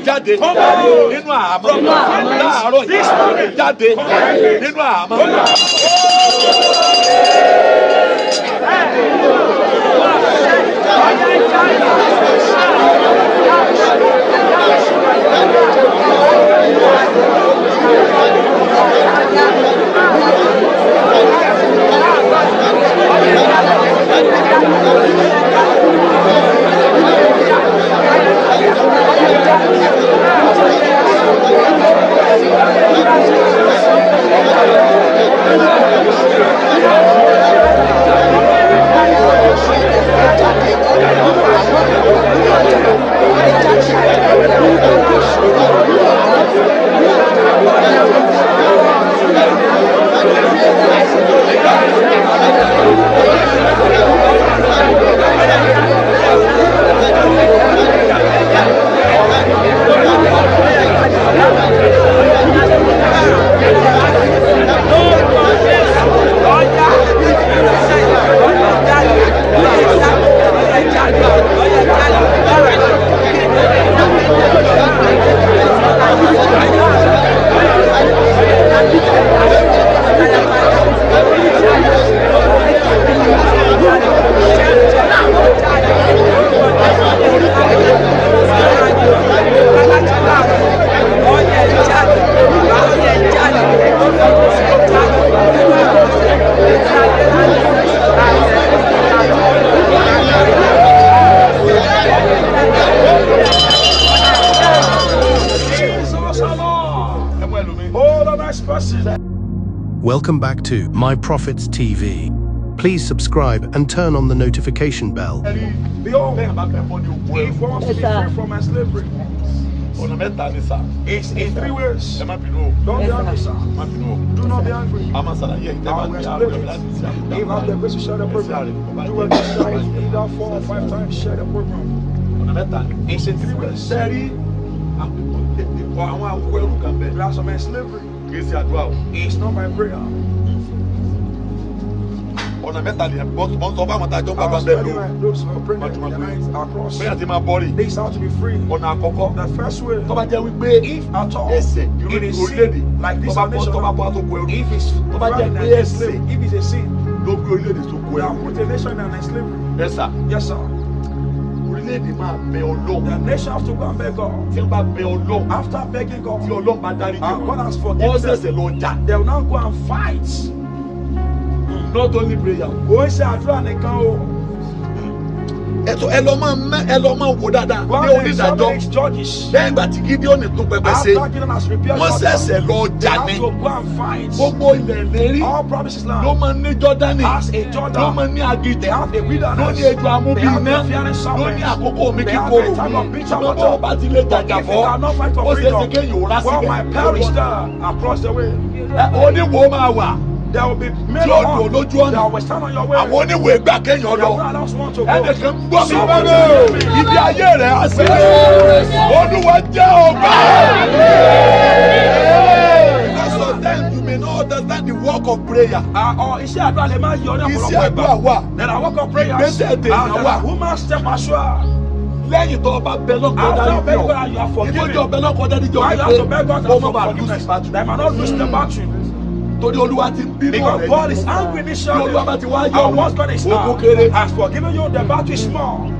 jáde nínú àhámọ́ láàárọ̀ yìí jáde nínú àhámọ́. Welcome back to My Prophets TV. Please subscribe and turn on the notification bell. Behold, he wants to be free from my slavery. It's in 3 ways. Don't be angry, sir. Do not be angry. I will explain it. If I have the grace to share the program, do it this time, either 4 or 5 times, share the program. It's in 3 ways. Class of my slavery. It's not my prayer. Ọ̀nà mẹ́ta ni wọ́n sọ fáwọn àtàjọ́ bàbá bẹ́ẹ̀ ló bẹ́ẹ̀ ti máa bọ́ọ̀rì ọ̀nà àkọ́kọ́ The first way, tó bá jẹ́ wípé if at all, ẹsẹ̀ it is orílẹ̀-èdè sin, like this nation, tó bá bọ́ tó kó ẹrú if it's tó bá jẹ́ pé ẹsẹ̀ if it's a sin, ló gbé orílẹ̀-èdè tó kó we have ẹrú put a nation in slavery. ẹ̀sà Yes, sir. orílẹ̀-èdè máa bẹ Ọlọ́run The nation has to go and beg God. tí wọ́n bá bẹ Ọlọ́run After begging tí God, Ọlọ́run bá dárí jù and God has wọ́n forgiven ṣẹ̀ṣẹ̀ them, lọ jà they will now go and fight. not only prayer. Kò ń ṣe àdúrà nìkan o. ẹ lọ máa wò dáadáa ní onídàájọ́ judges. lẹ́yìn ìgbà tí Gídíọ́nì tún pẹpẹ ṣe After Gideon has repaired wọ́n Jordan, ṣẹ̀ṣẹ̀ lọ they jà have ní to go and fight. gbogbo ilẹ̀ ìlérí All promises land ló máa ń ní Jọ́dánì has a ló Jordan. máa ń ní aginjù They have a ló wilderness. ní ejò amúbí They have iná a fearing ló ní serpent. àkókò omi They have kíkorò a time of bitter ṣùgbọ́n water. bó bá ti lè jàjà If you fọ́ cannot fight ó for ṣeé ṣe freedom, kéèyàn ò rá well, my síbẹ̀ perish there across the way. oníwò máa wà There will be many tí ó dùn lójú ọ̀nà that will stand on your way. àwọn oníwò ìgbà kéèyàn lọ Want to go. ẹnìkan gbọ́ mi Someone bẹ́ẹ̀ tell me. ibi ayé rẹ̀ á sí Olúwa jẹ́ ọba. Sometimes you may not understand the work of prayer. Iṣẹ́ àdúrà lè máa yọ ní Iṣẹ́ ọ̀pọ̀lọpọ̀ àdúrà wà. There are work of prayers. Ìgbésẹ̀ tèèyàn And there wà. are human step as well. Lẹ́yìn tó o bá bẹ lọ́kọ̀ After dárí begging jọ God, you are forgiven. ìtọ́jú ọbẹ̀ lọ́kọ̀ dárí jọ Why you have to beg God kó má for bàa lùsì forgiveness? bàtù. They might not lose the battle. Torí Olúwa ti ń bínú Because ọ̀rẹ́ God is angry Bí initially. Olúwa bá ti wá yọ And once God is ogun kéré. has forgiven you, the battle is small.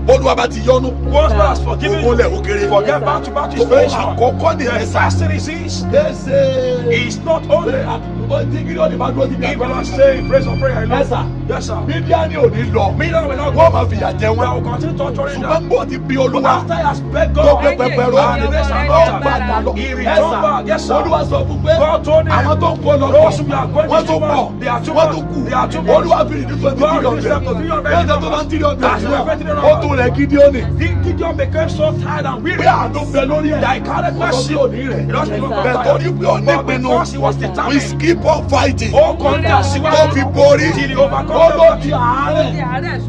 Olúwa bá ti yọnu Once God has forgiven ogun you, lẹ̀ ó kéré. forget battle is Tó very small. àkọ́kọ́ ní The ẹ̀sà. first thing is this. Ẹsẹ̀ It's not only tí Gídíọ́nì bá dúró síbi if you àgbàlá are saying praise or prayer alone. Yes, sir. Yes, sir. Mídíánì ò ní lọ. Million will not Wọ́n go. máa fìyà jẹ We wọ́n. will continue torturing Ṣùgbọ́n them. bó ti bí But Olúwa after he has begged tó God, pé pẹpẹ rọ and the rest are ó not padà lọ. he returned back. Yes, sir. Olúwa sọ fún pé God told him, àwọn tó ń kó lọ those who are going wọ́n to tó do pọ̀ one, they are too wọ́n much. tó kù. They are too much. Olúwa fi ìdí tó ti God 300. reduced them to 300. Ẹ̀sẹ̀ tó bá ń 300 That's náà why 300. ó tún rẹ̀ Gídíọ́nì. Gideon became so tired and weary Pé àánú bẹ lórí ẹ̀. that he carried Ọ̀sán mercy. tí ò ní rẹ̀. He doesn't even Bẹ̀ got torí tired. pé ó ní But ìpinnu. because he was We determined, keep on fighting. ó kọjá Tó síwájú fi borí. till he overcome Ó ló them. di àárẹ̀.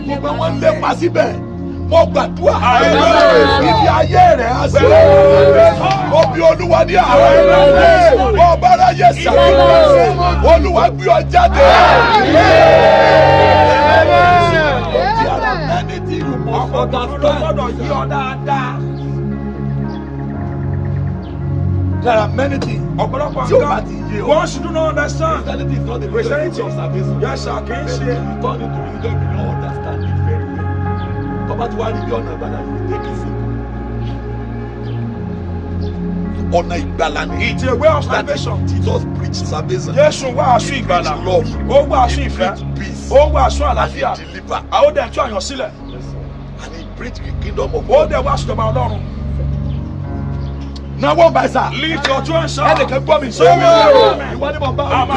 Gbogbo wọn lépa síbẹ̀. Mo gbàdúrà. Ibi ayé rẹ̀ á sí. Mo bí Olúwa ní àárẹ̀. Mo bá ráyè sàmì. Olúwa gbé ọ jáde. Anything you must There are many things. Once you do not understand, Christianity is not the Christianity of salvation. Yes, I can see it. You turn into religion, you don't understand it very well. Come back to one religion, you take it simple. Honor Igbalani. It's a way of salvation. Jesus preached salvation. Yes, wá aṣọ ìgbàlà. Ó wá aṣọ ìfẹ́. Peace. Ó wá aṣọ àlàáfíà. And he deliver. Àwọn dẹ̀ tún àyàn sílẹ̀. And he preached the kingdom of Ó God. dẹ̀ wá aṣọ ìjọba Ọlọ́run. Now one by sir. Lift your two hands up. Ẹnì kan gbọ́ mi. Amen. Ìwọ ni mo bá Amen.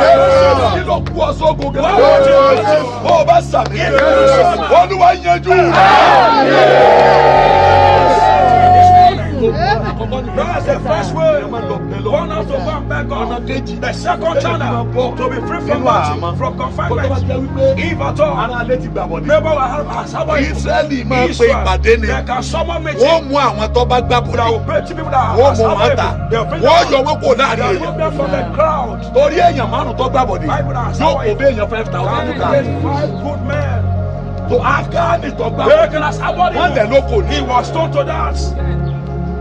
kí ló kú ọsọ gògè náà? Bó o bá sàmì. Olúwa yanjú. That's the first way. One has to go and beg God. The second channel to be free from bondage, from confinement. If at all, neighbor will help us. How about Israeli máa pe ìpàdé ni. There can someone meet Wọ́n mú àwọn tó bá gbà that will bọ̀dé. pray to people that Wọ́n are mú wọn ta. Wọ́n yọ wọn kò láàrin They remove them from the crowd. Torí èèyàn márùn-ún tó gbà bọ̀dé. Bible has Yóò kò bẹ́ èèyàn 5,000 ká. 5 good men. So Akáni tó gbà They bọ̀dé. can ask somebody. Wọ́n lẹ̀ lóko He ní. was stoned to death.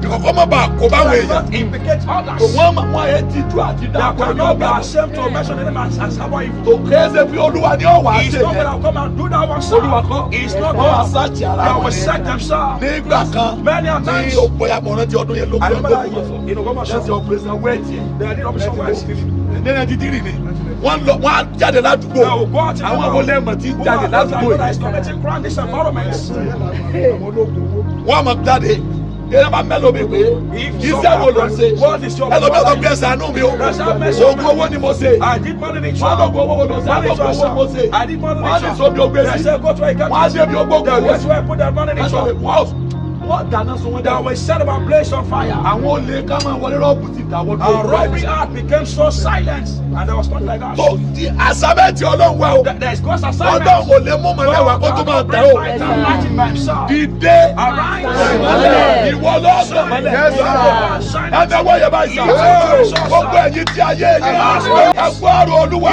Ìkọ̀kọ́ má bàa kó báwọn èèyàn. Implicate others. Wọ́n ẹ̀ ti tú àti They dàpọ̀ ní cannot be ọgbà. ashamed to mention the name as somebody evil. Tó kéésì bí Olúwa ní ọ̀wà He's ṣe not yẹn. going to come and do that one, sir. Olúwa kọ́. He's not Wọ́n wá going sáàtì to. ara They wọn will ni. set themselves. Nígbà kan Many a ní times. òpó àmọ̀ràn ti ọdún yẹn ló I gbé remember that year ọgbọ́n in Ogbomoso. ṣẹ́sì ọ̀pẹ̀sẹ̀ wẹ́ẹ̀tì They did operation west. ní 93 ni wọ́n á jáde ládùúgbò They will go out in the àwọn world. olẹ́mọ̀ tí ń Who jáde are those ládùúgbò that is yìí committing crime in this environment? wọ́n á mọ̀ jáde yẹn bá mẹ́lò mi pé iṣẹ́ wo ló ń ṣe ẹlòmí ọ̀sán bí ẹ̀sán àánú mi o oògùn owó ni mo ṣe I did money in wọ́n á lọ gbọ́ owó lọ sí Money àkọ́kọ́ owó mo ṣe I did money in wọ́n á ní sọ bí o gbé They sí said go to a wọ́n á dé bí o gbógun owó That's sí where I put that money in wọ́n dáná sun wọ́n They dá will set up a place on fire. àwọn olè ká máa wọlé rọ́ọ̀bù ti dáwọ́ Our robbery act became so silent, and there was nothing like that. tó di àsábẹ́ẹ̀tì ọlọ́run wa o There is God's assignment. ọlọ́run ò lè mú mọ̀lẹ́wà kó tó máa tẹ̀ o Fighting by himself. dìde Arise. ìwọ lọ́sọ̀ mọ́lẹ̀ ẹ̀fẹ̀ wọ́n yẹ báyìí sá gbogbo ẹ̀yin tí ayé yẹn ẹ̀gbọ́n àrò olúwa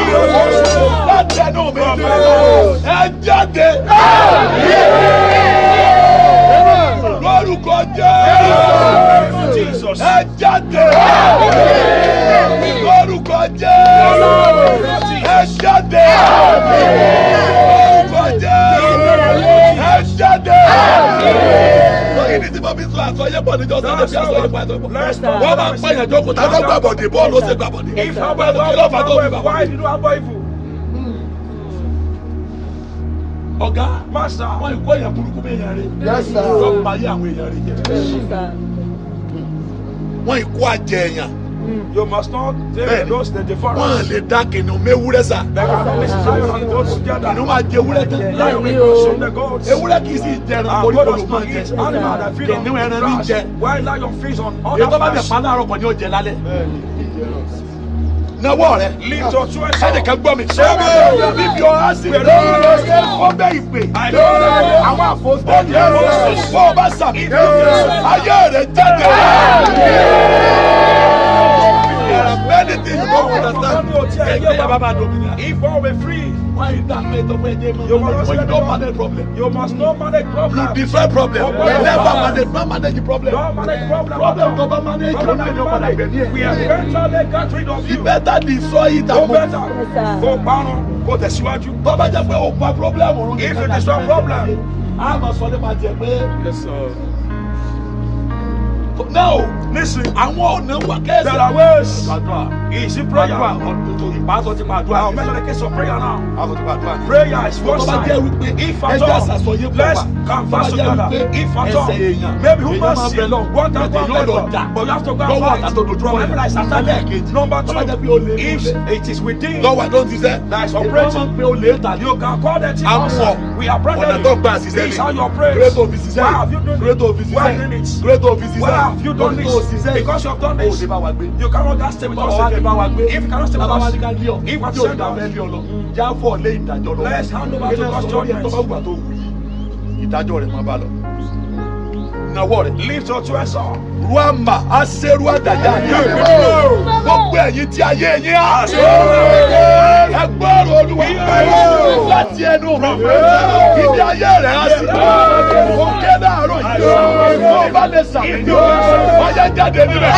láti ẹnu mi ẹ jáde lórúkọ Jésù ẹ jáde lórúkọ Jésù ẹ jáde lórúkọ Jésù ẹ jáde. Ìdí tí mo fi sọ àsọyé pọ̀ níjọ́ sáré bí àsọyé pọ̀ àsọyé pọ̀. Wọ́n máa ń pẹ̀yẹ̀ jókòó tá a lọ gbàbọ̀dé bọ́ọ̀lù ó ṣe gbàbọ̀dé. If I Kí ló fà tó fi gbàbọ̀dé? why did you have evil? Ọ̀gá Master, wọn ìkó èèyàn burúkú bí èèyàn rẹ̀. Yes, sir. Wọ́n máa yé àwọn èèyàn rẹ̀ jẹ́. Wọ́n ìkó àjẹ èèyàn. you must not take those the Wọ́n deformers. lè dá kìnìún méwúrẹ́ sà. They cannot mix lion and goat together. Kìnìún máa jẹ ewúrẹ́ tán. Lion will consume the goats. Ewúrẹ́ kì í sì jẹran And koríko goat ló does máa not jẹ. eat animal that feed on Kìnìún ẹran ní grass. jẹ. While lion feeds on Èyí tó bá other bẹ̀ flesh. pa láàárọ̀ kan ni ó jẹ lálẹ́. Nawọ́ rẹ̀. Lift your two hands up. Ẹnìkan gbọ́ mi. Bíbí ọ̀hán sí. Ó bẹ́ ìpè. I know Àwọn àfọ̀sọ́ bó o bá sàmì. Ayé rẹ̀ jáde. Many things you don't understand. Ẹgbẹ́ yà bá bá domina. if all were free, Why is that made of when you must you don't manage problem? You must not manage You problem. different problem. Never manage the problem. Don't manage problem. Problem tó bá manage Problem problem you yóò padà manage. gbẹ̀mí We ẹ̀. eventually got rid of You you. better destroy it Go and move. better. Go parun. Go tẹ̀síwájú. Tó bá jẹ́ pé o pa problem òun If it is not problem. a máa sọ nípa tiẹ̀ pé. Yes, sir. Now, Listen. àwọn ọ̀nà wà There kẹ́sì. are ways. Àdúrà. Easy prayer. Ìbáṣọ ti máa dúrà. I'll mention the case of prayer now. Àbọ̀ ti máa dúrà. Prayer is one Tó bá jẹ́ side. wípé If at ẹjọ́ all, àṣàṣọyé pọ̀ let's wá. converse Tó bá jẹ́ together. wípé If at all, ẹsẹ̀ èèyàn. maybe who Èèyàn máa must bẹ lọ. What can Èèyàn go yóò lọ back? jà. But you have to go Lọ́wọ́ and àtàtò fight. dòdò Remember that is Ẹlẹ́ẹ̀kejì. Number Tó bá jẹ́ pé two, o lè if lè. it is within Lọ́wọ́ àdó ti sẹ́. that is Ìgbà máa operating, ń pe olè tà ní. you can call that thing Àmọ̀. outside. We are Ọ̀nà branded. tó gbà sísẹ́ This is how you Great operate. officer. Why have you done Great it? officer. Why done it? Great officer. Why have you done Great this? officer. Because you have done O this. lè bá wa gbé. You cannot just stay with us Bàbá wa again. bá wa gbé. If you cannot stay with Bàbá wa us, ní ká lé ọ. if Tí I o send dá us, fẹ́ lé ọ lọ. Jáfọ̀ lé ìdájọ́ lọ. let's hand over to God's judgment. Tó bá wù àtó wù yìí. Ìdájọ́ rẹ̀ máa bá lọ. Lift your two hands up. Ruama aseru adaya. Gbogbo ẹ̀yin tí ayé yín á. Ẹgbọ́rọ̀ Olúwa láti ẹnu mi. Ibi ayé rẹ̀ á sí. Ó kéde àárọ̀ yìí. Ó bá lè sàmì. Ọyá jáde níbẹ̀.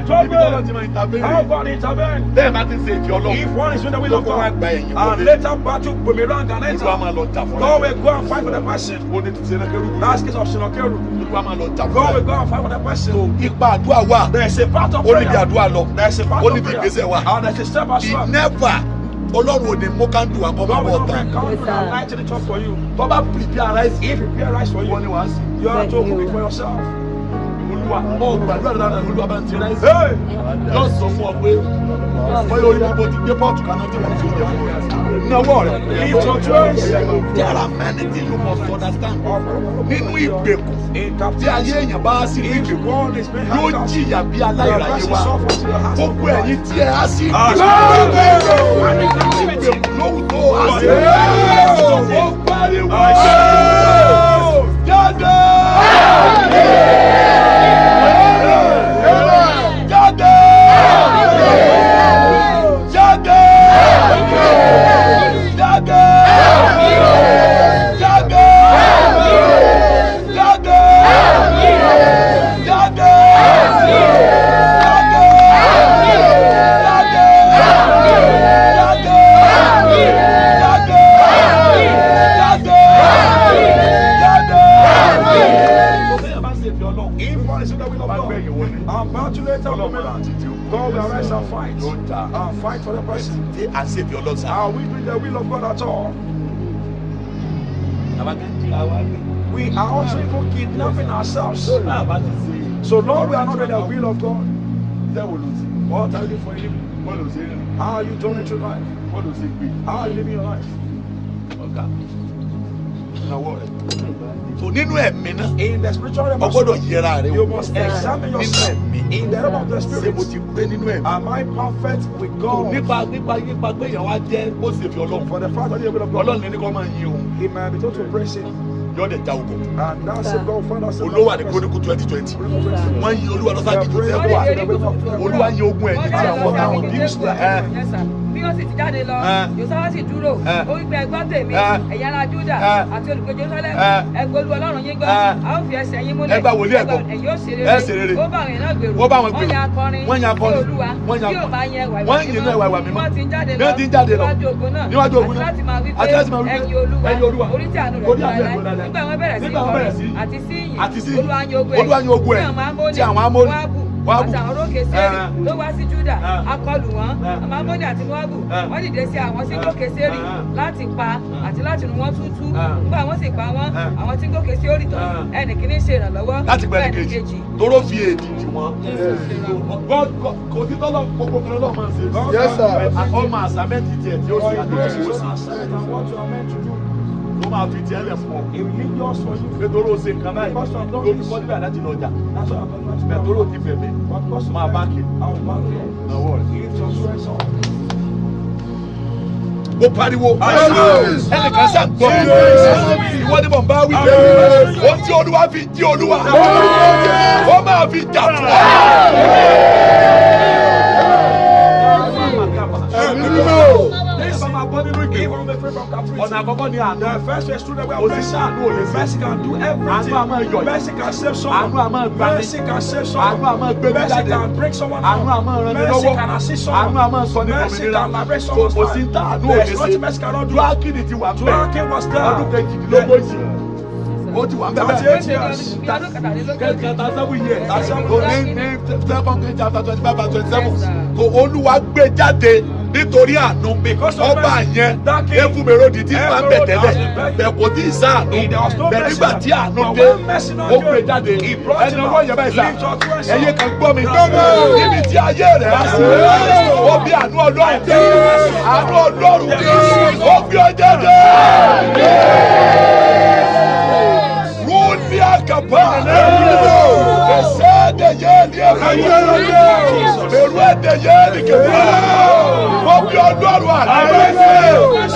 How God intervene? If one is in the will of God, and later battle will be wrong and enter, God will go and fight for the person. That's the case of Sinokeru. God will go and fight for the person. There is a part of prayer. There is a part of prayer. And there is a step as well. Never. Ọlọ́run ò ní mú kándù àkọ́kọ́ bọ̀ tán. Tó bá prepare rice. If prepare rice for you, you have to cook it for yourself. Mo gbàdúrà dáadáa ní Olúwa bá ń ti ráìsì. Yóò sọ fún ọ pé bóyá orí gbogbo ti gbé pọ́ọ̀tù kaná tí wọ́n fi jẹ fún rẹ̀. Náwó rẹ̀. Lift your choice. There are many things you must understand. Nínú ìgbèkùn tí ayé èèyàn bá sí ní ìgbèkùn yóò jìyà bí aláìráyé wa. Gbogbo ẹ̀yin tí ẹ á sí ìgbèkùn lóhùn tó á sí. Ó pariwo jáde. God will arise and fight. Fight for the person. And save your Lord. Are we doing the will of God at all? We are also even kidnapping ourselves. So Lord, we are not doing the will of God. What are you doing for a living? How are you doing it tonight? How are you living your life? So nínú ẹ̀mí náà, in the spiritual realm, you must examine yourself. In the realm of the spirit, am I perfect with God? For the fact that you will God, He might be told to praise Him. And that's it, God find us. Olúwa ní Chronicle 2020. Wọ́n yin Olúwa lọ́sàn-án kìí tó fẹ́ wà. Olúwa yin ogun ẹ̀yìn tí àwọn táwọn kìí sùn. Bí ó sì ti jáde lọ, Jòsáwá sì dúró, ó wí pé ẹgbọ́n tèmi, ẹ̀yà ara Júdà àti olùgbé Jerúsálẹ́mù, ẹgbẹ́ Olúwa Ọlọ́run yín gbọ́, a ó fi ẹsẹ̀ yín múlẹ̀, ẹ̀yin ó ṣe rere, ó bá àwọn èèyàn gbèrò, wọ́n yan akọrin, sí Olúwa, tí ò bá yẹn ẹwà ìwà mímọ́, wọ́n ti ń jáde lọ, níwájú ogun náà, àti láti máa wí pé ẹ̀yin Olúwa, orí tí àánú rẹ̀ dúró láyé, nígbà wọn bẹ̀rẹ̀ sí kọrin àti sí ìyìn, Olúwa yan ogun ẹ̀, tí àwọn Amónì àtàwọn olókè sẹ́rì ló wá sí Júdà, akọlù wọn, àwọn Amónì àti Móábù, wọ́n dìde sí àwọn tí ń gòkè sẹ́rì láti pa àti láti run wọ́n túútúú. Nígbà wọ́n sì pa wọ́n, àwọn tí ń gòkè sí orí tán, ẹnì kìíní ṣe ìrànlọ́wọ́ láti gbẹ́ ẹnì kejì tóró fi èdè dì wọ́n. Kò sí tọ́lọ̀ gbogbo kan lọ́wọ́ máa ń ṣe. Ọmọ àsámẹ́ǹtì tiẹ̀ tí ó sì àdéhùn sí ló máa fi tiẹ̀ lẹ̀ fún ọ. Nítorí o ṣe nǹkan báyìí ló fi kọ́ níbẹ̀ láti lọ jà. Nítorí o ti bẹ̀bẹ̀ máa báńkì. Mo pariwo ẹnìkan sá gbọ́ ìwọ ni mo bá wí pé ó tí Olúwa fi jí Olúwa ó máa fi jà fún ọ. Ọ̀nà àkọ́kọ́ ni àná. Òṣìṣẹ́ àánú ò lè Mercy can do everything. Àánú àmọ́ yọ̀. Mercy can save someone. Àánú àmọ́ gbà mí. Mercy can save someone. Àánú àmọ́ gbé mi jáde. Mercy can break someone out. Àánú àmọ́ ràn mí Mercy lọ́wọ́. can assist someone. Àánú àmọ́ sọ ní Mercy òmìnira. can liberate someone's Kò sí life. tá àánú ò lè There's nothing mercy cannot do. Dúrákìnì ti wà bẹ́ẹ̀. Dúrákìnì was there. Ọdún kejìdínlógójì. Ó ti wà bẹ́ẹ̀. 38 years. Kẹ̀kẹ́ta 7 years. Kò ní 2 Kings chapter 25 and 27. Kò Olúwa gbé jáde nítorí àánú. Ọba yẹn Efúnmẹ́rọ́dì tí máa ń bẹ̀ tẹ́lẹ̀. Bẹ̀ kò tí ì sáànú. Bẹ̀ nígbà tí àánú dé, ó gbé jáde. Ẹni ọwọ́ yẹn báyìí sá. Ẹyẹ kan gbọ́ mi. Níbi tí ayé rẹ̀ á sí. Ó bí àánú Ọlọ́run. Àánú Ọlọ́run. Ó gbé ọ jáde. Rúlì àkàbà. Ẹsẹ̀ ẹ̀dẹ̀ yẹn ni ẹ̀fọ́ yẹn. Bẹ̀rù ẹ̀dẹ̀ yẹn ni kẹfà. Ó bí Ọlọ́run àná.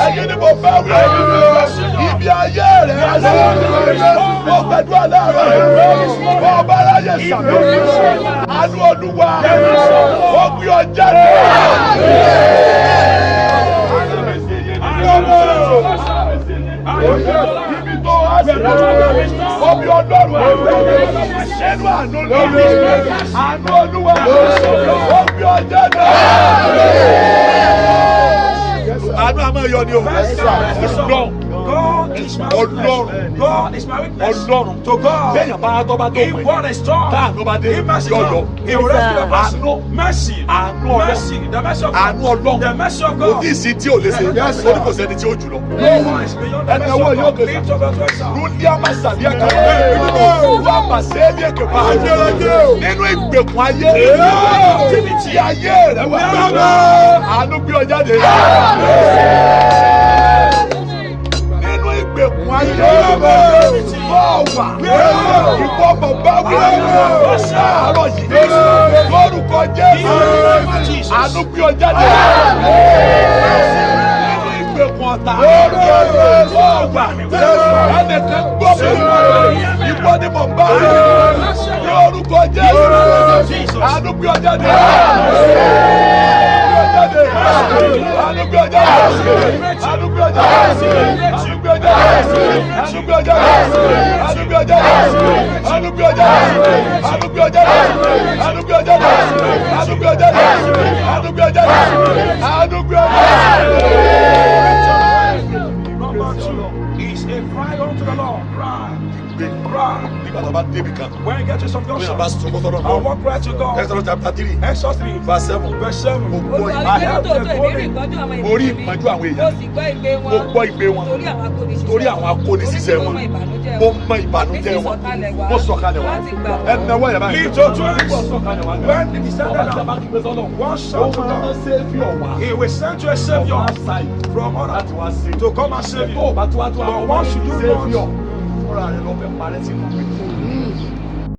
ẹ̀yin ni mo bá wí. Ibi ayé rẹ̀ á sí. Mo gbàdúrà láàárọ̀. Ọba aráyè sàmì. Àánú Olúwa. Ó gbé ọ jáde. Ibi tó wá sí. Omi Ọlọ́run ẹnu àánú lórí. Àánú Olúwa. Ó gbé ọ jáde. Àánú àmọ́ ẹ̀yọ ni o. God is my witness to God. If one is strong, if mercy comes, he will rescue the person. Mercy, the mercy of God. The mercy of God. Kò tí ì sí tí ò lè ṣe. Ó ní kò sẹ́ni tí ó jù lọ. No one is beyond the mercy of God. Lift up your voice. Rúndíá máa sàbí ẹ̀ka. Wá máa ṣe é bí èké bá. Nínú ìgbèkùn ayé. Tí ayé rẹ̀ wá. Àánú gbé ọ jáde. Nínú ìgbèkùn ayé. Bọ́ọ̀wà. Ìwọ bàbá wí. Láàárọ̀ yìí. Lórúkọ Jésù. Àánú gbé ọ jáde. Ìgbèkùn ọ̀tá. Bọ́ọ̀wà. Ẹnìkan gbọ́ mi. Ìwọ ni mo bá wí. Lórúkọ Jésù. Àánú gbé ọ jáde. Number two is a cry unto the Lord. Cry. When you get to some junction, I want cry to God. Exodus chapter 3. Exodus 3. Verse 7. Verse 7. I have the calling. Mo rí ìpọ́njú àwọn èèyàn. Mo gbọ́ ìgbé wọn. Torí àwọn akónisíṣẹ́ wọn. Mo mọ ìbànújẹ́ wọn. Mo sọ̀kalẹ̀ wọn. Ẹnu ẹwọ́ yẹn báyìí. Lift your voice. When he descended down, one shout to God. He will send you a savior from honor to come and save you. But once you do not,